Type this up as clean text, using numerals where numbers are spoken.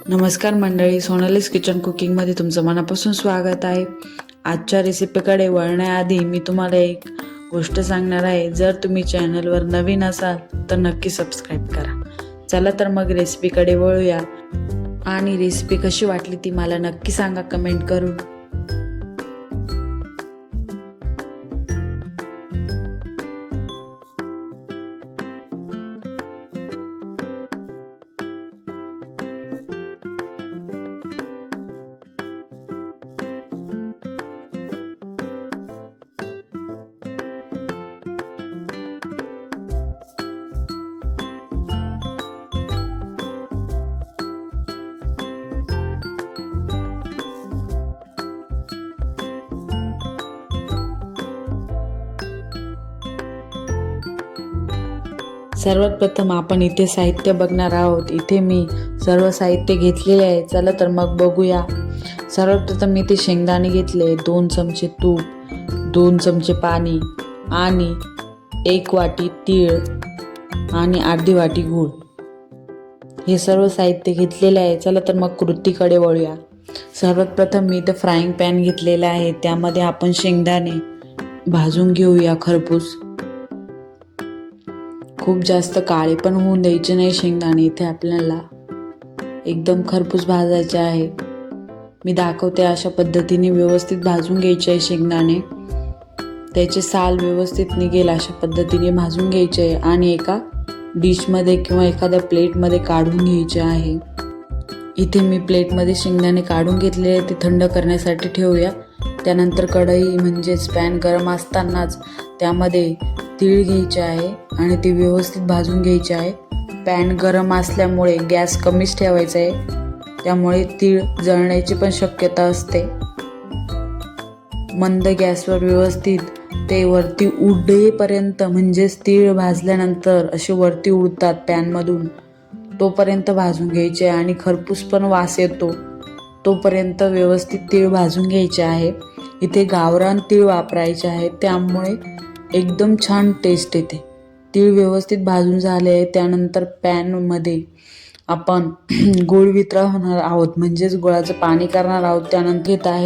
नमस्कार मंडळी, सोनालीज किचन कुकिंगमध्ये तुमचं मनापासून स्वागत आहे। आजच्या रेसिपीकडे वळण्याआधी मी तुम्हाला एक गोष्ट सांगणार आहे। जर तुम्ही चॅनलवर नवीन असाल तर नक्की सबस्क्राईब करा। चला तर मग रेसिपीकडे वळूया आणि रेसिपी कशी वाटली ती मला नक्की सांगा कमेंट करून। सर्वात प्रथम आपण इथे साहित्य बघणार आहोत। इथे मी सर्व साहित्य घेतलेले आहे। चला तर मग बघूया। सर्वात प्रथम मी इथे शेंगदाणे घेतले, 2 चमचे तूप, 2 चमचे पाणी आणि 1 वाटी तीळ आणि अर्धी वाटी गूळ, हे सर्व साहित्य घेतलेले आहे। चला तर मग कृतीकडे वळूया। सर्वात प्रथम मी इथे फ्राईंग पॅन घेतलेला आहे, त्यामध्ये आपण शेंगदाणे भाजून घेऊया खरपूस। खूप जास्त काळे पण होऊन द्यायचे नाही शेंगदाणे, इथे आपल्याला एकदम खरपूस भाजायचे आहे। मी दाखवते अशा पद्धतीने व्यवस्थित भाजून घ्यायचे आहे शेंगदाणे, त्याचे साल व्यवस्थित निघेल अशा पद्धतीने भाजून घ्यायचे आहे आणि एका डिशमध्ये किंवा एखाद्या प्लेटमध्ये काढून घ्यायचे आहे। इथे मी प्लेटमध्ये शेंगदाणे काढून घेतलेले, ते थंड करण्यासाठी ठेवूया। त्यानंतर कढई म्हणजेच पॅन गरम असतानाच त्यामध्ये तीळ घ्यायचे आहे आणि ते व्यवस्थित भाजून घ्यायचे आहे। पॅन गरम असल्यामुळे गॅस कमीच ठेवायचा आहे, त्यामुळे तीळ जळण्याची पण शक्यता असते। मंद गॅसवर व्यवस्थित ते वरती उडेपर्यंत, म्हणजेच तीळ भाजल्यानंतर असे वरती उडतात पॅनमधून, तोपर्यंत भाजून घ्यायचे आणि खरपूस पण वास येतो तोपर्यंत व्यवस्थित तीळ भाजून घ्यायचे आहे। इथे गावरान तीळ वापरायचे आहे, त्यामुळे एकदम छान टेस्ट येते। तीळ व्यवस्थित भाजून झाले आहे, त्यानंतर पॅनमध्ये आपण गूळ वितळवणार आहोत, म्हणजेच गुळाचं पाणी करणार आहोत। त्यानंतर घेत आहे